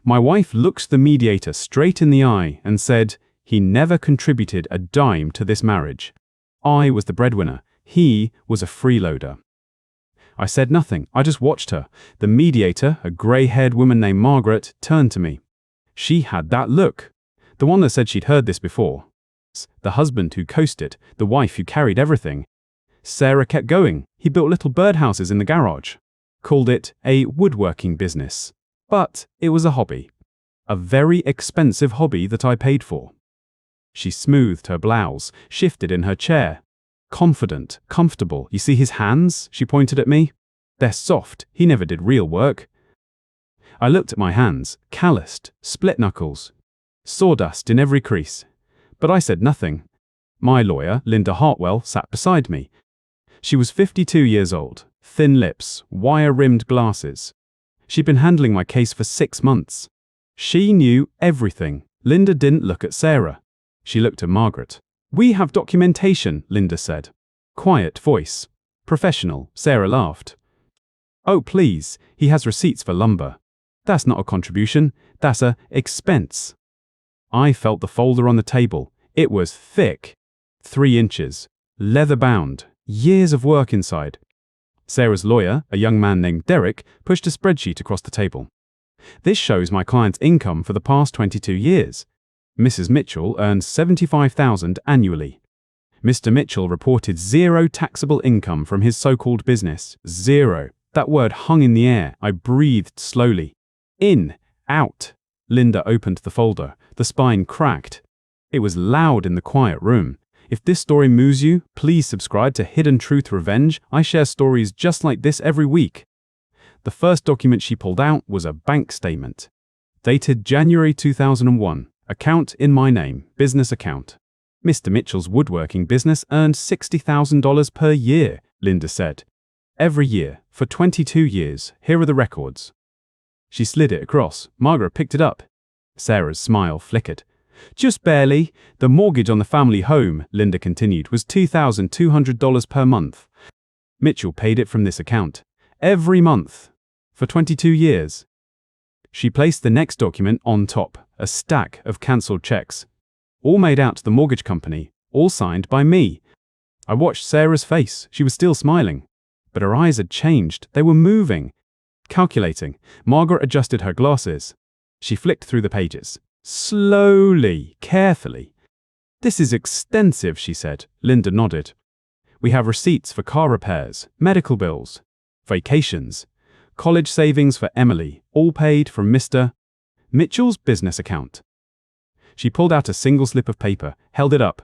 My wife looked the mediator straight in the eye and said, "He never contributed a dime to this marriage. I was the breadwinner. He was a freeloader." I said nothing. I just watched her. The mediator, a grey-haired woman named Margaret, turned to me. She had that look. The one that said she'd heard this before. The husband who coasted, the wife who carried everything. Sarah kept going. He built little birdhouses in the garage. Called it a woodworking business. But it was a hobby. A very expensive hobby that I paid for. She smoothed her blouse, shifted in her chair. Confident, comfortable. "You see his hands?" she pointed at me. "They're soft. He never did real work." I looked at my hands, calloused, split knuckles, sawdust in every crease. But I said nothing. My lawyer, Linda Hartwell, sat beside me. She was 52 years old, thin lips, wire-rimmed glasses. She'd been handling my case for 6 months. She knew everything. Linda didn't look at Sarah. She looked at Margaret. "We have documentation," Linda said. Quiet voice. Professional. Sarah laughed. "Oh, please, he has receipts for lumber. That's not a contribution, that's a expense." I felt the folder on the table. It was thick. 3 inches. Leather-bound. Years of work inside. Sarah's lawyer, a young man named Derek, pushed a spreadsheet across the table. "This shows my client's income for the past 22 years. Mrs. Mitchell earns $75,000 annually. Mr. Mitchell reported 0 taxable income from his so-called business. 0. That word hung in the air. I breathed slowly. "In. Out." Linda opened the folder. The spine cracked. It was loud in the quiet room. If this story moves you, please subscribe to Hidden Truth Revenge. I share stories just like this every week. The first document she pulled out was a bank statement. Dated January 2001. Account in my name. Business account. "Mr. Mitchell's woodworking business earned $60,000 per year," Linda said. "Every year, for 22 years. Here are the records." She slid it across. Margaret picked it up. Sarah's smile flickered. "Just barely. The mortgage on the family home," Linda continued, "was $2,200 per month. Mitchell paid it from this account. Every month. For 22 years. She placed the next document on top, a stack of cancelled checks. All made out to the mortgage company, all signed by me. I watched Sarah's face. She was still smiling. But her eyes had changed. They were moving. Calculating. Margaret adjusted her glasses. She flicked through the pages. Slowly, carefully. "This is extensive," she said. Linda nodded. "We have receipts for car repairs, medical bills, vacations, college savings for Emily, all paid from Mr. Mitchell's business account." She pulled out a single slip of paper, held it up.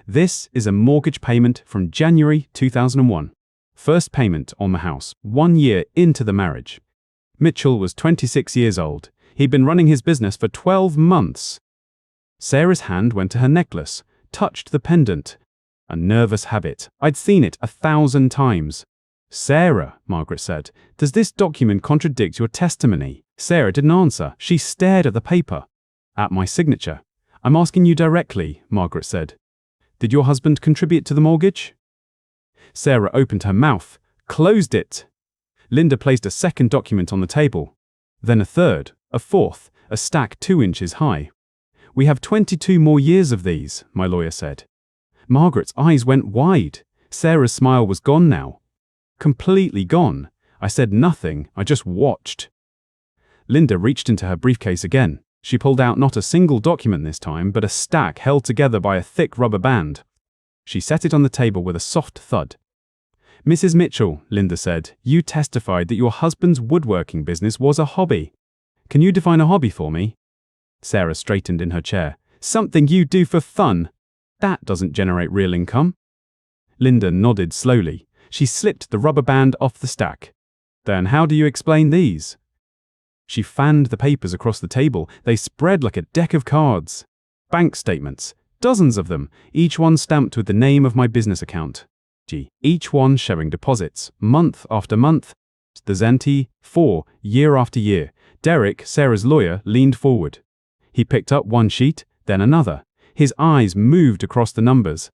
"This is a mortgage payment from January 2001. First payment on the house, 1 year into the marriage. Mitchell was 26 years old. He'd been running his business for 12 months. Sarah's hand went to her necklace, touched the pendant. A nervous habit. I'd seen it 1,000 times. "Sarah," Margaret said, "does this document contradict your testimony?" Sarah didn't answer. She stared at the paper. "At my signature." "I'm asking you directly," Margaret said. "Did your husband contribute to the mortgage?" Sarah opened her mouth, closed it. Linda placed a second document on the table. Then a third, a fourth, a stack 2 inches high. "We have 22 more years of these," my lawyer said. Margaret's eyes went wide. Sarah's smile was gone now. Completely gone. I said nothing, I just watched. Linda reached into her briefcase again. She pulled out not a single document this time, but a stack held together by a thick rubber band. She set it on the table with a soft thud. "Mrs. Mitchell," Linda said, "you testified that your husband's woodworking business was a hobby. Can you define a hobby for me?" Sarah straightened in her chair. "Something you do for fun. That doesn't generate real income." Linda nodded slowly. She slipped the rubber band off the stack. "Then how do you explain these?" She fanned the papers across the table. They spread like a deck of cards. Bank statements. Dozens of them, each one stamped with the name of my business account. Each one showing deposits, month after month. The Zenti, 4, year after year. Derek, Sarah's lawyer, leaned forward. He picked up one sheet, then another. His eyes moved across the numbers.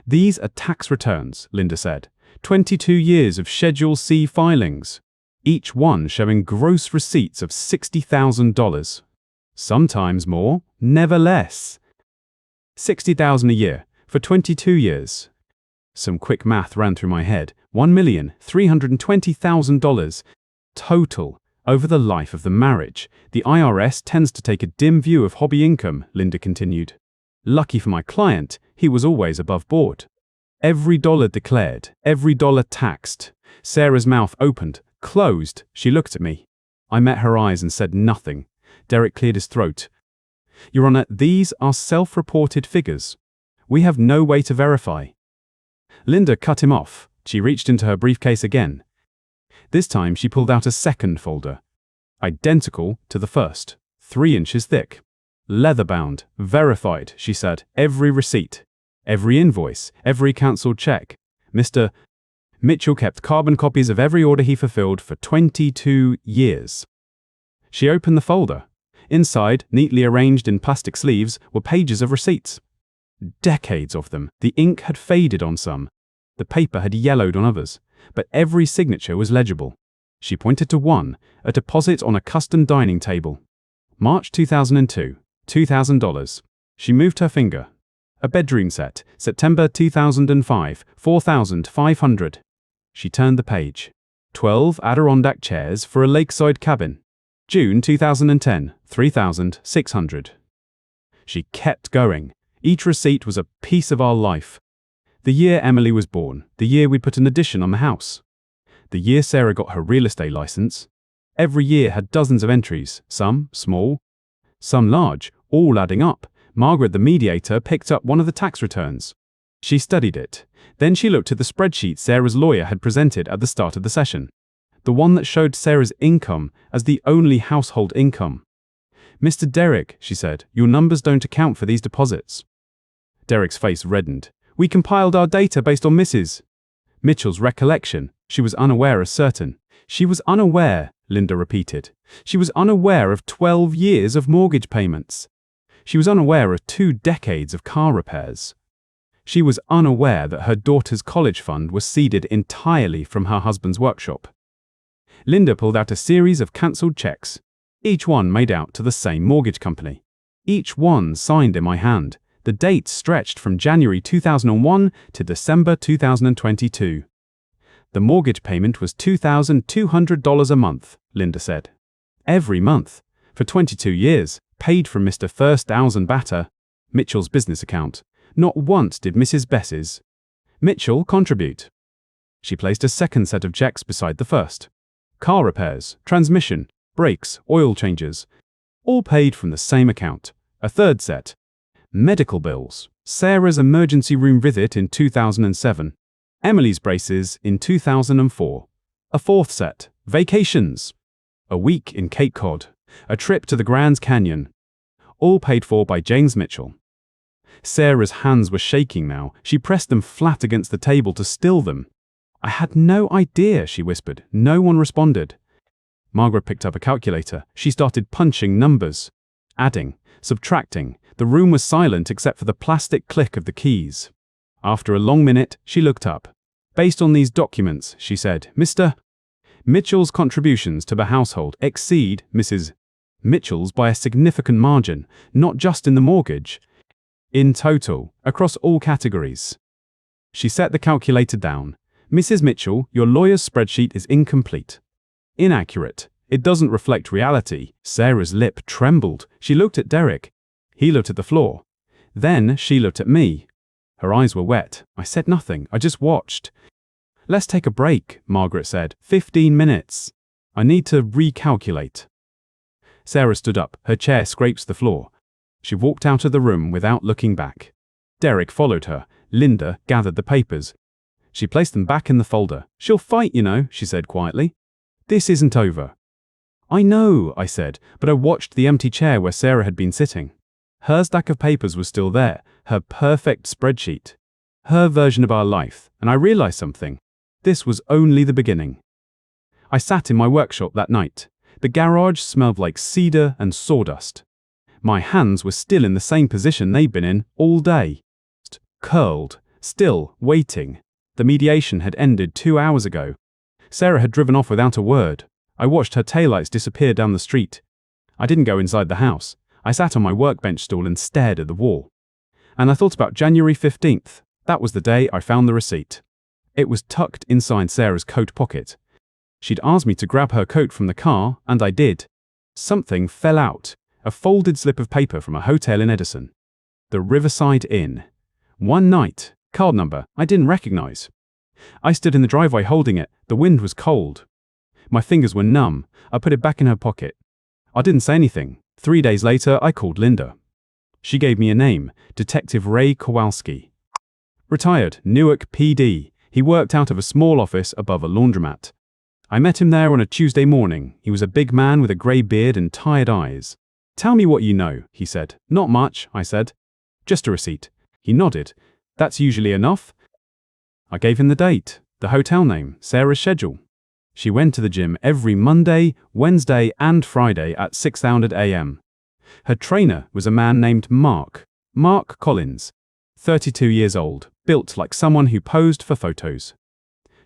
"These are tax returns," Linda said. 22 years of Schedule C filings. each one showing gross receipts of $60,000. Sometimes more, never less. $60,000 a year for 22 years. Some quick math ran through my head. $1,320,000 total over the life of the marriage. The IRS tends to take a dim view of hobby income, Linda continued. Lucky for my client, he was always above board. Every dollar declared, every dollar taxed. Sarah's mouth opened, closed. She looked at me. I met her eyes and said nothing. Derek cleared his throat. Your Honor, these are self-reported figures. We have no way to verify. Linda cut him off. She reached into her briefcase again. This time she pulled out a second folder, identical to the first, 3 inches thick. Leather-bound, verified, she said. Every receipt, every invoice, every cancelled check. Mr. Mitchell kept carbon copies of every order he fulfilled for 22 years. She opened the folder. Inside, neatly arranged in plastic sleeves, were pages of receipts. Decades of them. The ink had faded on some. The paper had yellowed on others. But every signature was legible. She pointed to one, a deposit on a custom dining table. March 2002, $2,000. She moved her finger. A bedroom set, September 2005, $4,500. She turned the page. 12 Adirondack chairs for a lakeside cabin. June 2010, $3,600. She kept going. Each receipt was a piece of our life. The year Emily was born, the year we put an addition on the house. The year Sarah got her real estate license. Every year had dozens of entries, some small, some large, all adding up. Margaret, the mediator, picked up one of the tax returns. She studied it. Then she looked at the spreadsheet Sarah's lawyer had presented at the start of the session. The one that showed Sarah's income as the only household income. Mr. Derek, she said, your numbers don't account for these deposits. Derek's face reddened. We compiled our data based on Mrs. Mitchell's recollection. She was unaware of certain. She was unaware, Linda repeated. She was unaware of 12 years of mortgage payments. She was unaware of 2 decades of car repairs. She was unaware that her daughter's college fund was seeded entirely from her husband's workshop. Linda pulled out a series of cancelled checks, each one made out to the same mortgage company. Each one signed in my hand. The dates stretched from January 2001 to December 2022. The mortgage payment was $2,200 a month, Linda said. Every month, for 22 years, paid from Mr. Firstausenbatter, Mitchell's business account. Not once did Mrs. Bess's Mitchell contribute. She placed a second set of checks beside the first. Car repairs, transmission, brakes, oil changes, all paid from the same account. A third set. Medical bills. Sarah's emergency room visit in 2007. Emily's braces in 2004. A fourth set. Vacations. A week in Cape Cod. A trip to the Grand Canyon. All paid for by James Mitchell. Sarah's hands were shaking now. She pressed them flat against the table to still them. I had no idea, she whispered. No one responded. Margaret picked up a calculator. She started punching numbers. Adding. Subtracting. The room was silent except for the plastic click of the keys. After a long minute, she looked up. Based on these documents, she said, Mr. Mitchell's contributions to the household exceed Mrs. Mitchell's by a significant margin, not just in the mortgage. In total, across all categories. She set the calculator down. Mrs. Mitchell, your lawyer's spreadsheet is incomplete. Inaccurate. It doesn't reflect reality. Sarah's lip trembled. She looked at Derek. He looked at the floor. Then she looked at me. Her eyes were wet. I said nothing. I just watched. Let's take a break, Margaret said. 15 minutes. I need to recalculate. Sarah stood up. Her chair scraped the floor. She walked out of the room without looking back. Derek followed her. Linda gathered the papers. She placed them back in the folder. She'll fight, you know, she said quietly. This isn't over. I know, I said, but I watched the empty chair where Sarah had been sitting. Her stack of papers was still there, her perfect spreadsheet, her version of our life, and I realized something. This was only the beginning. I sat in my workshop that night. The garage smelled like cedar and sawdust. My hands were still in the same position they'd been in all day. Curled, still, waiting. The mediation had ended 2 hours ago. Sarah had driven off without a word. I watched her taillights disappear down the street. I didn't go inside the house. I sat on my workbench stool and stared at the wall. And I thought about January 15th. That was the day I found the receipt. It was tucked inside Sarah's coat pocket. She'd asked me to grab her coat from the car, and I did. Something fell out. A folded slip of paper from a hotel in Edison. The Riverside Inn. One night. Card number I didn't recognize. I stood in the driveway holding it. The wind was cold. My fingers were numb. I put it back in her pocket. I didn't say anything. 3 days later, I called Linda. She gave me a name, Detective Ray Kowalski. Retired, Newark PD. He worked out of a small office above a laundromat. I met him there on a Tuesday morning. He was a big man with a grey beard and tired eyes. Tell me what you know, he said. Not much, I said. Just a receipt. He nodded. That's usually enough. I gave him the date, the hotel name, Sarah's schedule. She went to the gym every Monday, Wednesday and Friday at 6:00 a.m. Her trainer was a man named Mark Collins, 32 years old, built like someone who posed for photos.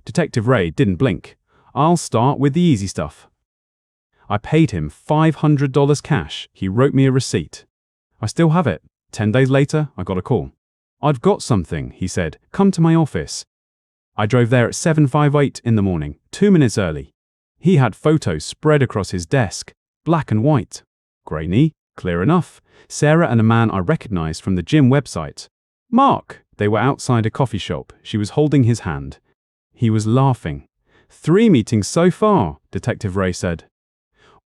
Detective Ray didn't blink. I'll start with the easy stuff. I paid him $500 cash. He wrote me a receipt. I still have it. 10 days later, I got a call. I've got something, he said. Come to my office. I drove there at 7:58 in the morning, 2 minutes early. He had photos spread across his desk, black and white. Grainy, clear enough. Sarah and a man I recognized from the gym website. Mark! They were outside a coffee shop. She was holding his hand. He was laughing. 3 meetings so far, Detective Ray said.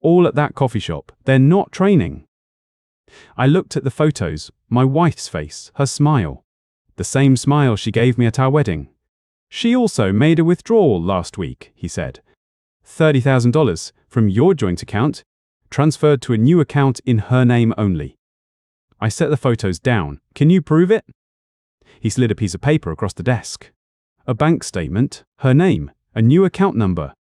All at that coffee shop. They're not training. I looked at the photos, my wife's face, her smile. The same smile she gave me at our wedding. She also made a withdrawal last week, he said. $30,000 from your joint account, transferred to a new account in her name only. I set the photos down. Can you prove it? He slid a piece of paper across the desk. A bank statement, her name, a new account number.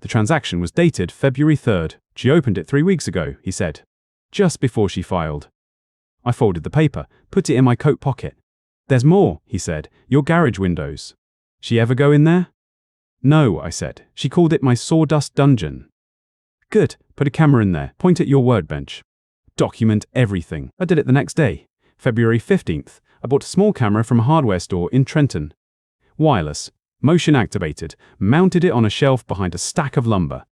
The transaction was dated February 3rd. She opened it 3 weeks ago, he said, just before she filed. I folded the paper, put it in my coat pocket. There's more, he said, your garage windows. She ever go in there? No, I said. She called it my sawdust dungeon. Good, put a camera in there, point at your workbench. Document everything. I did it the next day. February 15th, I bought a small camera from a hardware store in Trenton. Wireless, motion activated, mounted it on a shelf behind a stack of lumber.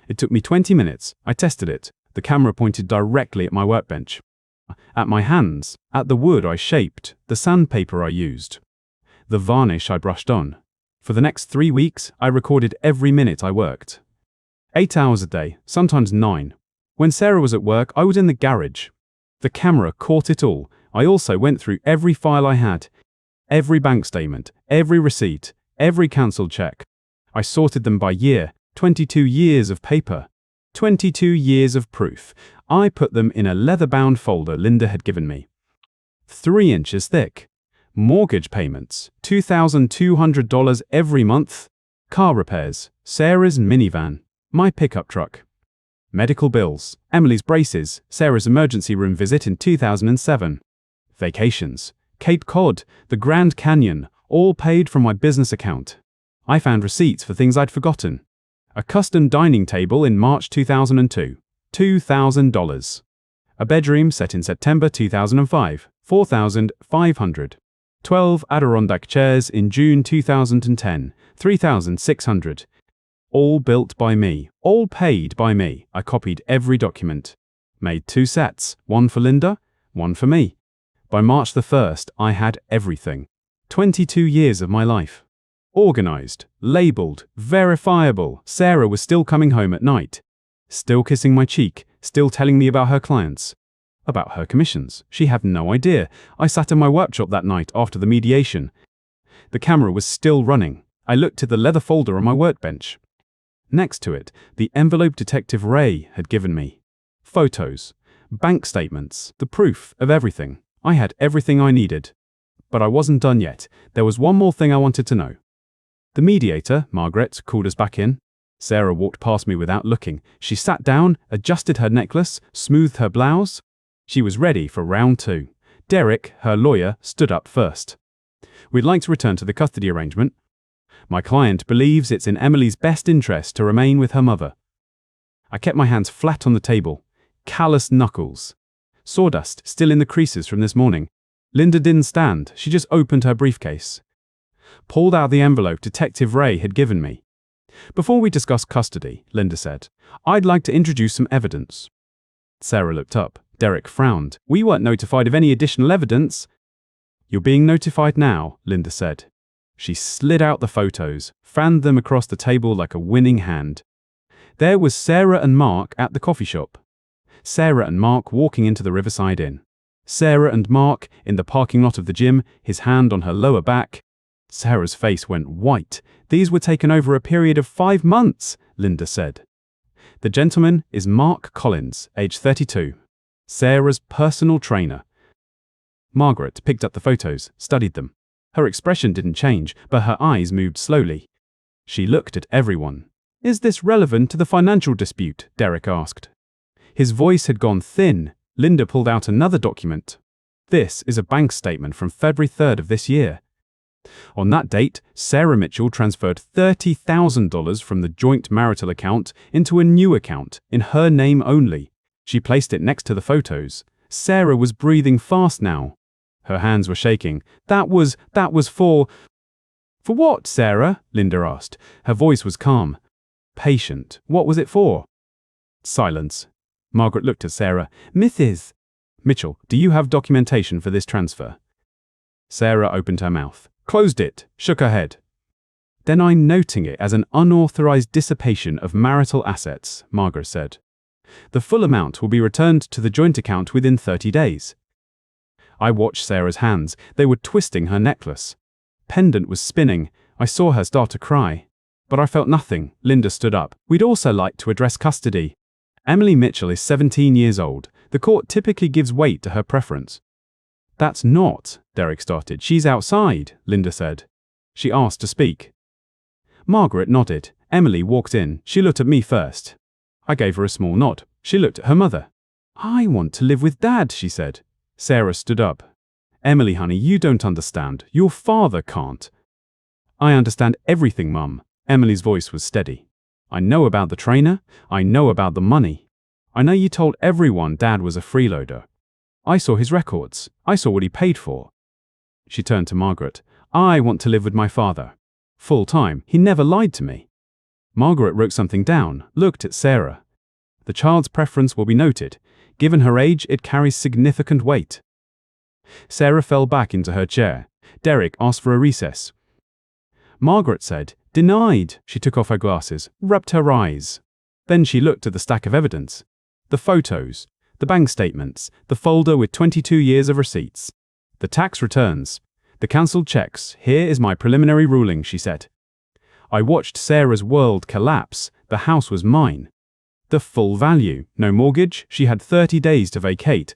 It took me 20 minutes. I tested it. The camera pointed directly at my workbench. At my hands, at the wood I shaped, the sandpaper I used, the varnish I brushed on. For the next 3 weeks, I recorded every minute I worked. 8 hours a day, sometimes 9. When Sarah was at work, I was in the garage. The camera caught it all. I also went through every file I had, every bank statement, every receipt, every cancelled check. I sorted them by year, 22 years of paper, 22 years of proof. I put them in a leather-bound folder Linda had given me. 3 inches thick. Mortgage payments, $2,200 every month. Car repairs, Sarah's minivan, my pickup truck. Medical bills, Emily's braces, Sarah's emergency room visit in 2007. Vacations, Cape Cod, the Grand Canyon, all paid from my business account. I found receipts for things I'd forgotten. A custom dining table in March 2002, $2,000. A bedroom set in September 2005, $4,500. 12 Adirondack chairs in June 2010, $3,600. All built by me, all paid by me. I copied every document. Made 2 sets, one for Linda, one for me. By March the 1st, I had everything. 22 years of my life. Organized, labeled, verifiable. Sarah was still coming home at night. Still kissing my cheek, still telling me about her clients. About her commissions. She had no idea. I sat in my workshop that night after the mediation. The camera was still running. I looked at the leather folder on my workbench. Next to it, the envelope Detective Ray had given me. Photos, bank statements, the proof of everything. I had everything I needed. But I wasn't done yet. There was one more thing I wanted to know. The mediator, Margaret, called us back in. Sarah walked past me without looking. She sat down, adjusted her necklace, smoothed her blouse. She was ready for round 2. Derek, her lawyer, stood up first. We'd like to return to the custody arrangement. My client believes it's in Emily's best interest to remain with her mother. I kept my hands flat on the table. Calloused knuckles. Sawdust still in the creases from this morning. Linda didn't stand. She just opened her briefcase. Pulled out the envelope Detective Ray had given me. Before we discuss custody, Linda said, I'd like to introduce some evidence. Sarah looked up. Derek frowned. We weren't notified of any additional evidence. You're being notified now, Linda said. She slid out the photos, fanned them across the table like a winning hand. There was Sarah and Mark at the coffee shop. Sarah and Mark walking into the Riverside Inn. Sarah and Mark in the parking lot of the gym, his hand on her lower back. Sarah's face went white. These were taken over a period of 5 months, Linda said. The gentleman is Mark Collins, age 32. Sarah's personal trainer. Margaret picked up the photos, studied them. Her expression didn't change, but her eyes moved slowly. She looked at everyone. Is this relevant to the financial dispute? Derek asked. His voice had gone thin. Linda pulled out another document. This is a bank statement from February 3rd of this year. On that date, Sarah Mitchell transferred $30,000 from the joint marital account into a new account, in her name only. She placed it next to the photos. Sarah was breathing fast now. Her hands were shaking. That was for... For what, Sarah? Linda asked. Her voice was calm. Patient. What was it for? Silence. Margaret looked at Sarah. Mrs. Mitchell, do you have documentation for this transfer? Sarah opened her mouth, closed it, shook her head. Then I'm noting it as an unauthorized dissipation of marital assets, Margaret said. The full amount will be returned to the joint account within 30 days. I watched Sarah's hands. They were twisting her necklace. Pendant was spinning. I saw her start to cry. But I felt nothing. Linda stood up. We'd also like to address custody. Emily Mitchell is 17 years old. The court typically gives weight to her preference. That's not, Derek started. She's outside, Linda said. She asked to speak. Margaret nodded. Emily walked in. She looked at me first. I gave her a small nod. She looked at her mother. I want to live with Dad, she said. Sarah stood up. Emily, honey, you don't understand. Your father can't. I understand everything, Mum. Emily's voice was steady. I know about the trainer. I know about the money. I know you told everyone Dad was a freeloader. I saw his records. I saw what he paid for. She turned to Margaret. I want to live with my father. Full time. He never lied to me. Margaret wrote something down, looked at Sarah. The child's preference will be noted. Given her age, it carries significant weight. Sarah fell back into her chair. Derek asked for a recess. Margaret said, denied. She took off her glasses, rubbed her eyes. Then she looked at the stack of evidence. The photos, the bank statements, the folder with 22 years of receipts, the tax returns, the cancelled checks. Here is my preliminary ruling, she said. I watched Sarah's world collapse. The house was mine. The full value. No mortgage. She had 30 days to vacate.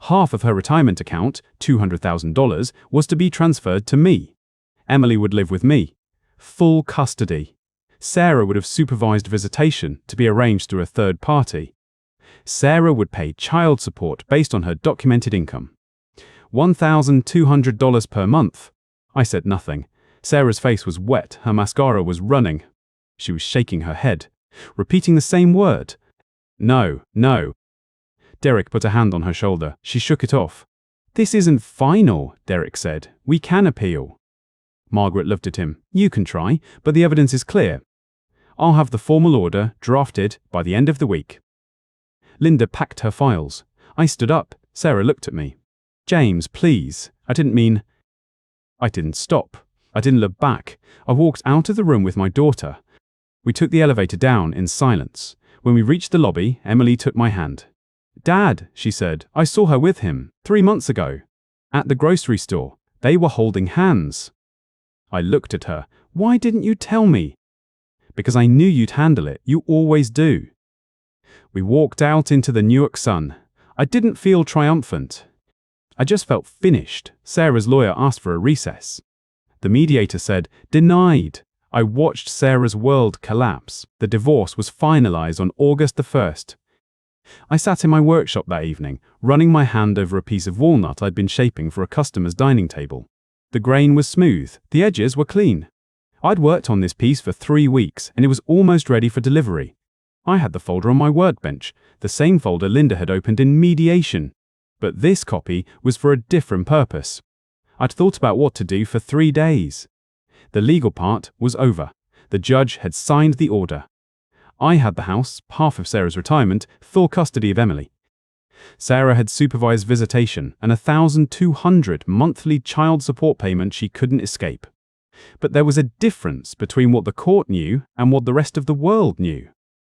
Half of her retirement account, $200,000, was to be transferred to me. Emily would live with me. Full custody. Sarah would have supervised visitation to be arranged through a third party. Sarah would pay child support based on her documented income. $1,200 per month. I said nothing. Sarah's face was wet. Her mascara was running. She was shaking her head, repeating the same word. No, no. Derek put a hand on her shoulder. She shook it off. This isn't final, Derek said. We can appeal. Margaret looked at him. You can try, but the evidence is clear. I'll have the formal order drafted by the end of the week. Linda packed her files. I stood up. Sarah looked at me. James, please. I didn't stop. I didn't look back. I walked out of the room with my daughter. We took the elevator down in silence. When we reached the lobby, Emily took my hand. Dad, she said, I saw her with him 3 months ago. At the grocery store. They were holding hands. I looked at her. Why didn't you tell me? Because I knew you'd handle it. You always do. We walked out into the Newark sun. I didn't feel triumphant. I just felt finished. Sarah's lawyer asked for a recess. The mediator said, denied. I watched Sarah's world collapse. The divorce was finalized on August the 1st. I sat in my workshop that evening, running my hand over a piece of walnut I'd been shaping for a customer's dining table. The grain was smooth. The edges were clean. I'd worked on this piece for 3 weeks, and it was almost ready for delivery. I had the folder on my workbench, the same folder Linda had opened in mediation. But this copy was for a different purpose. I'd thought about what to do for 3 days. The legal part was over. The judge had signed the order. I had the house, half of Sarah's retirement, full custody of Emily. Sarah had supervised visitation and 1,200 monthly child support payment she couldn't escape. But there was a difference between what the court knew and what the rest of the world knew.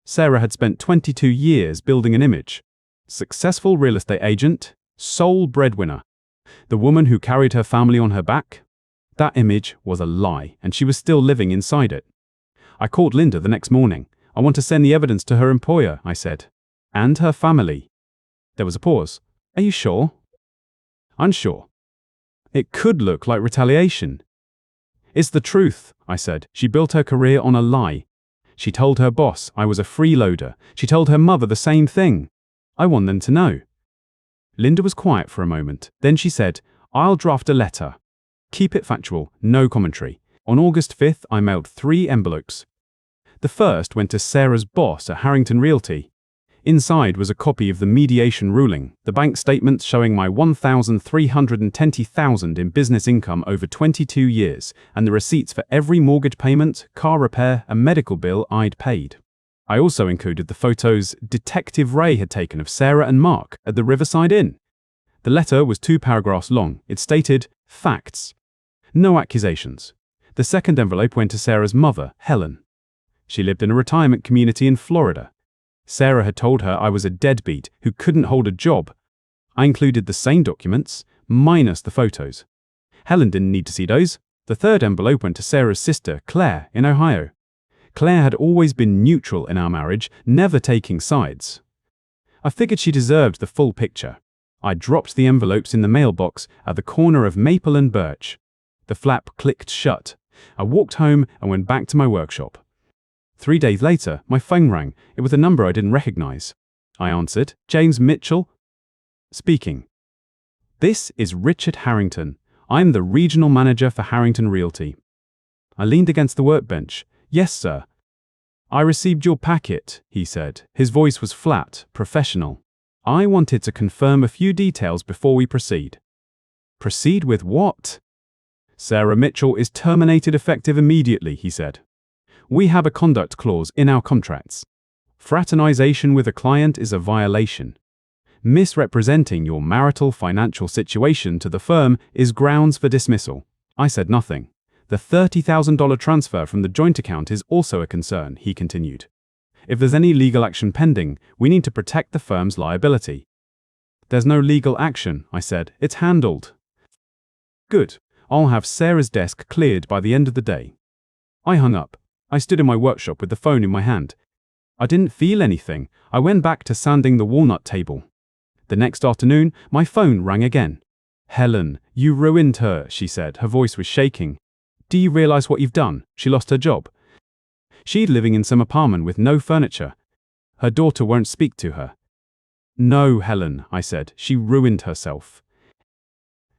Sarah had spent 22 years building an image. Successful real estate agent, sole breadwinner. The woman who carried her family on her back. That image was a lie, and she was still living inside it. I called Linda the next morning. I want to send the evidence to her employer, I said. And her family. There was a pause. Are you sure? Unsure. It could look like retaliation. It's the truth, I said. She built her career on a lie. She told her boss I was a freeloader. She told her mother the same thing. I want them to know. Linda was quiet for a moment. Then she said, I'll draft a letter. Keep it factual, no commentary. On August 5th, I mailed 3 envelopes. The first went to Sarah's boss at Harrington Realty. Inside was a copy of the mediation ruling, the bank statements showing my $1,320,000 in business income over 22 years, and the receipts for every mortgage payment, car repair, and medical bill I'd paid. I also included the photos Detective Ray had taken of Sarah and Mark at the Riverside Inn. The letter was 2 paragraphs long. It stated, facts. No accusations. The second envelope went to Sarah's mother, Helen. She lived in a retirement community in Florida. Sarah had told her I was a deadbeat who couldn't hold a job. I included the same documents, minus the photos. Helen didn't need to see those. The third envelope went to Sarah's sister, Claire, in Ohio. Claire had always been neutral in our marriage, never taking sides. I figured she deserved the full picture. I dropped the envelopes in the mailbox at the corner of Maple and Birch. The flap clicked shut. I walked home and went back to my workshop. 3 days later, my phone rang. It was a number I didn't recognize. I answered. James Mitchell? Speaking. This is Richard Harrington. I'm the regional manager for Harrington Realty. I leaned against the workbench. Yes, sir. I received your packet, he said. His voice was flat, professional. I wanted to confirm a few details before we proceed. Proceed with what? Sarah Mitchell is terminated effective immediately, he said. We have a conduct clause in our contracts. Fraternization with a client is a violation. Misrepresenting your marital financial situation to the firm is grounds for dismissal. I said nothing. The $30,000 transfer from the joint account is also a concern, he continued. If there's any legal action pending, we need to protect the firm's liability. There's no legal action, I said. It's handled. Good. I'll have Sarah's desk cleared by the end of the day. I hung up. I stood in my workshop with the phone in my hand. I didn't feel anything. I went back to sanding the walnut table. The next afternoon, my phone rang again. Helen, you ruined her, she said. Her voice was shaking. Do you realize what you've done? She lost her job. She'd living in some apartment with no furniture. Her daughter won't speak to her. No, Helen, I said. She ruined herself.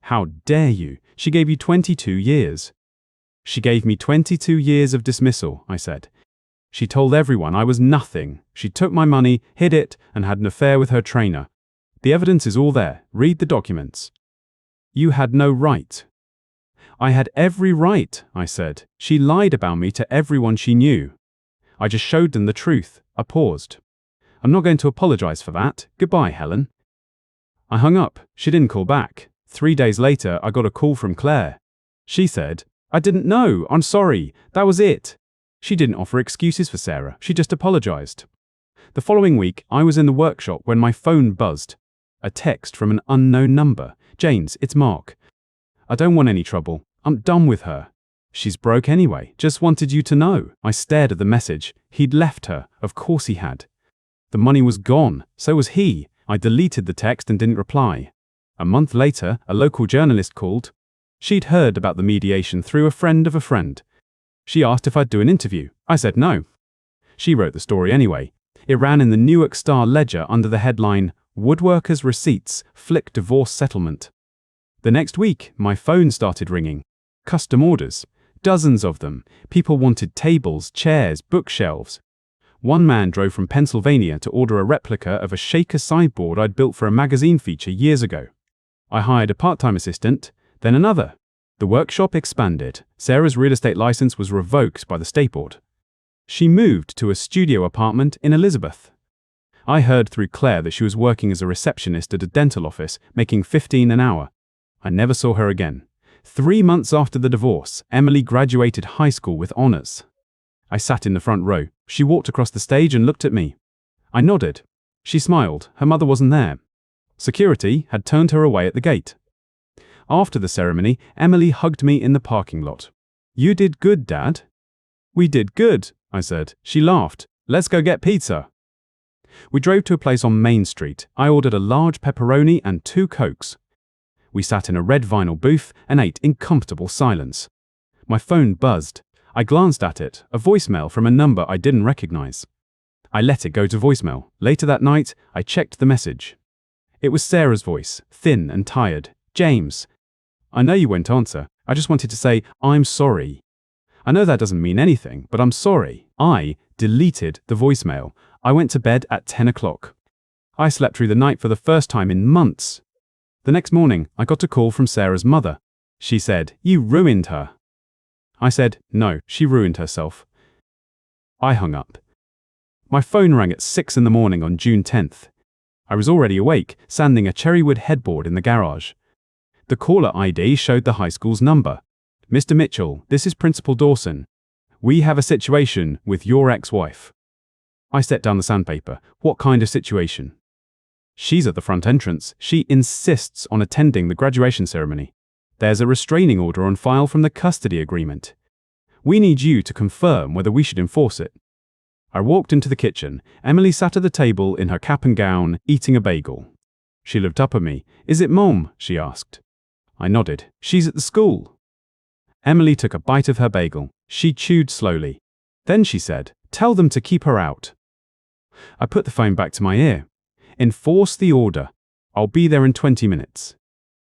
How dare you? She gave you 22 years. She gave me 22 years of dismissal, I said. She told everyone I was nothing. She took my money, hid it, and had an affair with her trainer. The evidence is all there. Read the documents. You had no right. I had every right, I said. She lied about me to everyone she knew. I just showed them the truth. I paused. I'm not going to apologize for that. Goodbye, Helen. I hung up. She didn't call back. 3 days later, I got a call from Claire. She said, I didn't know. I'm sorry. That was it. She didn't offer excuses for Sarah. She just apologized. The following week, I was in the workshop when my phone buzzed. A text from an unknown number. James, it's Mark. I don't want any trouble. I'm done with her. She's broke anyway. Just wanted you to know. I stared at the message. He'd left her. Of course he had. The money was gone. So was he. I deleted the text and didn't reply. A month later, a local journalist called. She'd heard about the mediation through a friend of a friend. She asked if I'd do an interview. I said no. She wrote the story anyway. It ran in the Newark Star-Ledger under the headline, Woodworkers' Receipts, Flick Divorce Settlement. The next week, my phone started ringing. Custom orders. Dozens of them. People wanted tables, chairs, bookshelves. One man drove from Pennsylvania to order a replica of a shaker sideboard I'd built for a magazine feature years ago. I hired a part-time assistant, then another. The workshop expanded. Sarah's real estate license was revoked by the state board. She moved to a studio apartment in Elizabeth. I heard through Claire that she was working as a receptionist at a dental office, making $15 an hour. I never saw her again. 3 months after the divorce, Emily graduated high school with honors. I sat in the front row. She walked across the stage and looked at me. I nodded. She smiled. Her mother wasn't there. Security had turned her away at the gate. After the ceremony, Emily hugged me in the parking lot. "You did good, Dad." "We did good," I said. She laughed. "Let's go get pizza." We drove to a place on Main Street. I ordered a large pepperoni and 2 Cokes. We sat in a red vinyl booth and ate in comfortable silence. My phone buzzed. I glanced at it, a voicemail from a number I didn't recognize. I let it go to voicemail. Later that night, I checked the message. It was Sarah's voice, thin and tired. "James, I know you won't answer. I just wanted to say, I'm sorry. I know that doesn't mean anything, but I'm sorry." I deleted the voicemail. I went to bed at 10 o'clock. I slept through the night for the first time in months. The next morning, I got a call from Sarah's mother. She said, "You ruined her." I said, "No, she ruined herself." I hung up. My phone rang at 6 in the morning on June 10th. I was already awake, sanding a cherrywood headboard in the garage. The caller ID showed the high school's number. "Mr. Mitchell, this is Principal Dawson. We have a situation with your ex-wife." I set down the sandpaper. "What kind of situation?" "She's at the front entrance. She insists on attending the graduation ceremony. There's a restraining order on file from the custody agreement. We need you to confirm whether we should enforce it." I walked into the kitchen. Emily sat at the table in her cap and gown, eating a bagel. She looked up at me. "Is it Mom?" she asked. I nodded. "She's at the school." Emily took a bite of her bagel. She chewed slowly. Then she said, "Tell them to keep her out." I put the phone back to my ear. "Enforce the order. I'll be there in 20 minutes.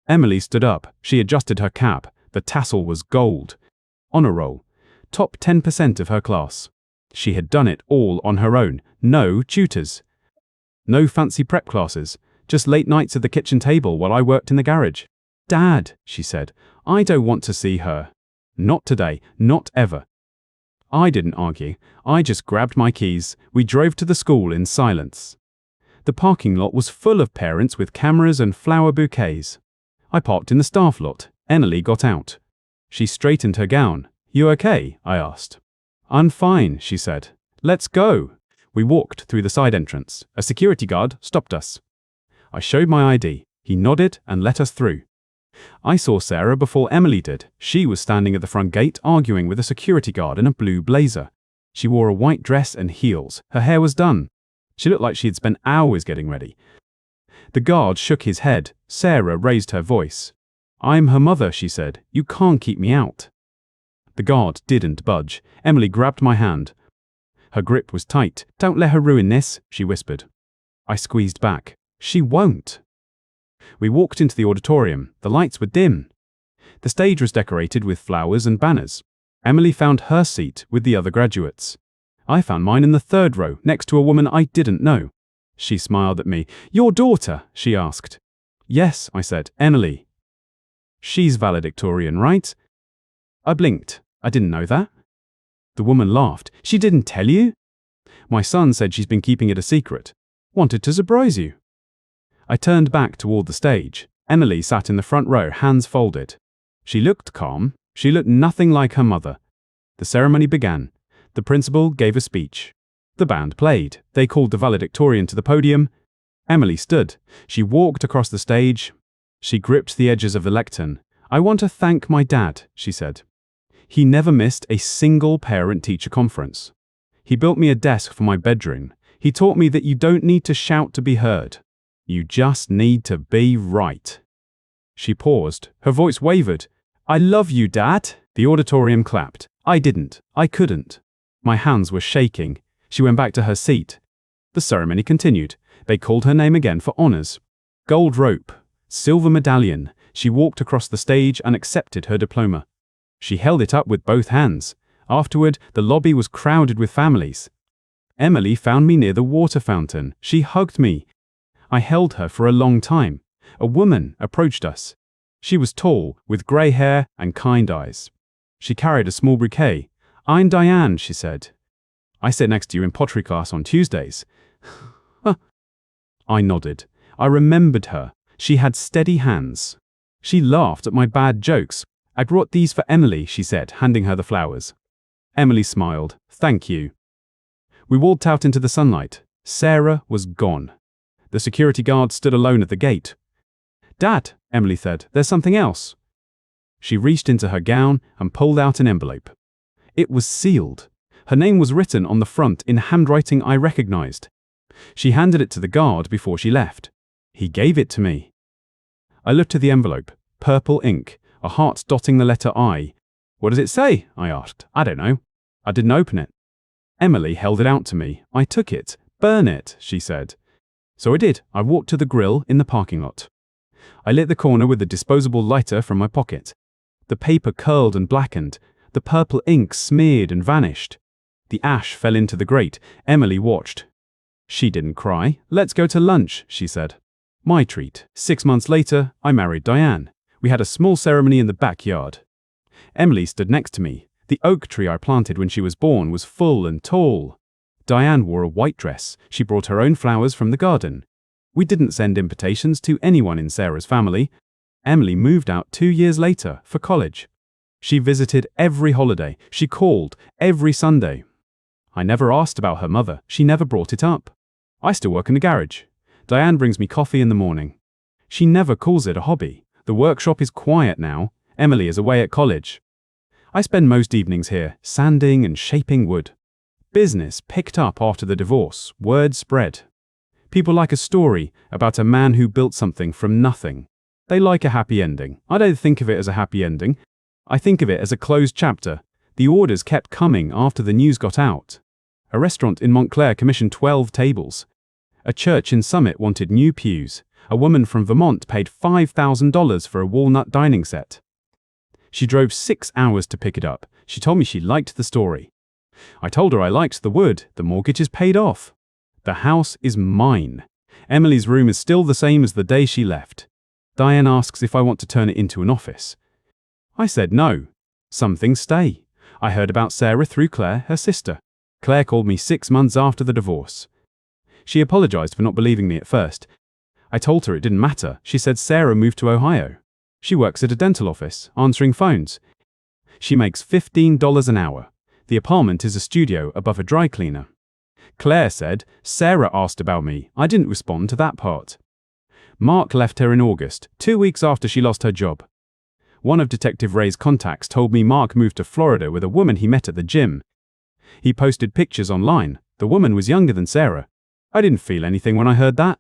Emily stood up. She adjusted her cap. The tassel was gold. Honor roll. Top 10% of her class. She had done it all on her own. No tutors. No fancy prep classes. Just late nights at the kitchen table while I worked in the garage. "Dad," she said, "I don't want to see her. Not today. Not ever." I didn't argue. I just grabbed my keys. We drove to the school in silence. The parking lot was full of parents with cameras and flower bouquets. I parked in the staff lot. Emily got out. She straightened her gown. "You okay?" I asked. "I'm fine," she said. "Let's go." We walked through the side entrance. A security guard stopped us. I showed my ID. He nodded and let us through. I saw Sarah before Emily did. She was standing at the front gate arguing with a security guard in a blue blazer. She wore a white dress and heels. Her hair was done. She looked like she had spent hours getting ready. The guard shook his head. Sarah raised her voice. "I'm her mother," she said. "You can't keep me out." The guard didn't budge. Emily grabbed my hand. Her grip was tight. "Don't let her ruin this," she whispered. I squeezed back. "She won't." We walked into the auditorium. The lights were dim. The stage was decorated with flowers and banners. Emily found her seat with the other graduates. I found mine in the third row, next to a woman I didn't know. She smiled at me. "Your daughter?" she asked. "Yes," I said. "Emily." "She's valedictorian, right?" I blinked. "I didn't know that." The woman laughed. "She didn't tell you?" "My son said she's been keeping it a secret. Wanted to surprise you." I turned back toward the stage. Emily sat in the front row, hands folded. She looked calm. She looked nothing like her mother. The ceremony began. The principal gave a speech. The band played. They called the valedictorian to the podium. Emily stood. She walked across the stage. She gripped the edges of the lectern. "I want to thank my dad," she said. "He never missed a single parent-teacher conference. He built me a desk for my bedroom. He taught me that you don't need to shout to be heard. You just need to be right." She paused. Her voice wavered. "I love you, Dad." The auditorium clapped. I didn't. I couldn't. My hands were shaking. She went back to her seat. The ceremony continued. They called her name again for honors. Gold rope. Silver medallion. She walked across the stage and accepted her diploma. She held it up with both hands. Afterward, the lobby was crowded with families. Emily found me near the water fountain. She hugged me. I held her for a long time. A woman approached us. She was tall, with grey hair and kind eyes. She carried a small bouquet. "I'm Diane," she said. "I sit next to you in pottery class on Tuesdays." I nodded. I remembered her. She had steady hands. She laughed at my bad jokes. "I brought these for Emily," she said, handing her the flowers. Emily smiled. "Thank you." We walked out into the sunlight. Sarah was gone. The security guard stood alone at the gate. "Dad," Emily said, "there's something else." She reached into her gown and pulled out an envelope. It was sealed. Her name was written on the front in handwriting I recognized. She handed it to the guard before she left. He gave it to me. I looked at the envelope. Purple ink, a heart dotting the letter I. "What does it say?" I asked. "I don't know." I didn't open it. Emily held it out to me. I took it. "Burn it," she said. So I did. I walked to the grill in the parking lot. I lit the corner with a disposable lighter from my pocket. The paper curled and blackened. The purple ink smeared and vanished. The ash fell into the grate. Emily watched. She didn't cry. "Let's go to lunch," she said. My treat. 6 months later, I married Diane. We had a small ceremony in the backyard. Emily stood next to me. The oak tree I planted when she was born was full and tall. Diane wore a white dress. She brought her own flowers from the garden. We didn't send invitations to anyone in Sarah's family. Emily moved out 2 years later for college. She visited every holiday. She called every Sunday. I never asked about her mother. She never brought it up. I still work in the garage. Diane brings me coffee in the morning. She never calls it a hobby. The workshop is quiet now. Emily is away at college. I spend most evenings here, sanding and shaping wood. Business picked up after the divorce. Word spread. People like a story about a man who built something from nothing. They like a happy ending. I don't think of it as a happy ending. I think of it as a closed chapter. The orders kept coming after the news got out. A restaurant in Montclair commissioned 12 tables. A church in Summit wanted new pews. A woman from Vermont paid $5,000 for a walnut dining set. She drove 6 hours to pick it up. She told me she liked the story. I told her I liked the wood. The mortgage is paid off. The house is mine. Emily's room is still the same as the day she left. Diane asks if I want to turn it into an office. I said no. Some things stay. I heard about Sarah through Claire, her sister. Claire called me 6 months after the divorce. She apologized for not believing me at first. I told her it didn't matter. She said Sarah moved to Ohio. She works at a dental office, answering phones. She makes $15 an hour. The apartment is a studio above a dry cleaner. Claire said, Sarah asked about me. I didn't respond to that part. Mark left her in August, 2 weeks after she lost her job. One of Detective Ray's contacts told me Mark moved to Florida with a woman he met at the gym. He posted pictures online. The woman was younger than Sarah. I didn't feel anything when I heard that.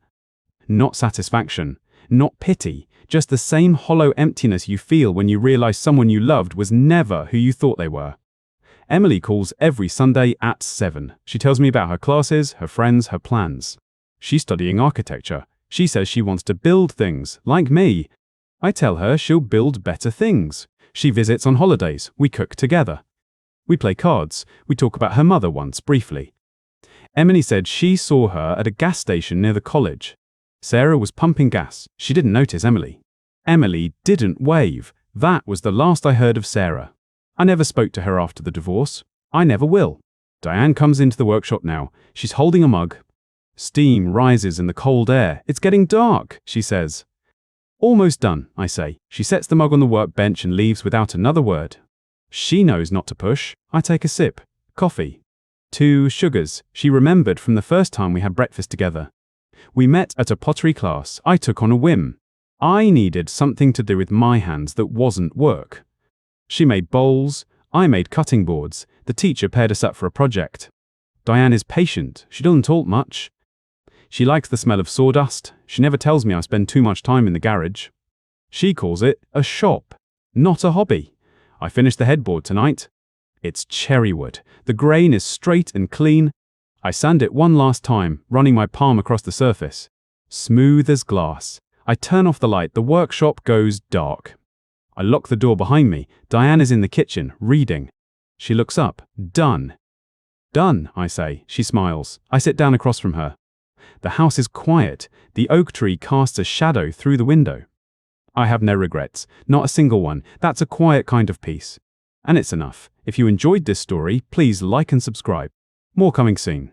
Not satisfaction, not pity, just the same hollow emptiness you feel when you realize someone you loved was never who you thought they were. Emily calls every Sunday at 7. She tells me about her classes, her friends, her plans. She's studying architecture. She says she wants to build things, like me. I tell her she'll build better things. She visits on holidays. We cook together. We play cards. We talk about her mother once, briefly. Emily said she saw her at a gas station near the college. Sarah was pumping gas. She didn't notice Emily. Emily didn't wave. That was the last I heard of Sarah. I never spoke to her after the divorce. I never will. Diane comes into the workshop now. She's holding a mug. Steam rises in the cold air. It's getting dark, she says. Almost done, I say. She sets the mug on the workbench and leaves without another word. She knows not to push. I take a sip. Coffee. 2 sugars. She remembered from the first time we had breakfast together. We met at a pottery class. I took on a whim. I needed something to do with my hands that wasn't work. She made bowls. I made cutting boards. The teacher paired us up for a project. Diane is patient. She doesn't talk much. She likes the smell of sawdust. She never tells me I spend too much time in the garage. She calls it a shop, not a hobby. I finished the headboard tonight. It's cherry wood. The grain is straight and clean. I sand it one last time, running my palm across the surface. Smooth as glass. I turn off the light. The workshop goes dark. I lock the door behind me. Diane is in the kitchen, reading. She looks up. Done. Done, I say. She smiles. I sit down across from her. The house is quiet. The oak tree casts a shadow through the window. I have no regrets. Not a single one. That's a quiet kind of peace. And it's enough. If you enjoyed this story, please like and subscribe. More coming soon.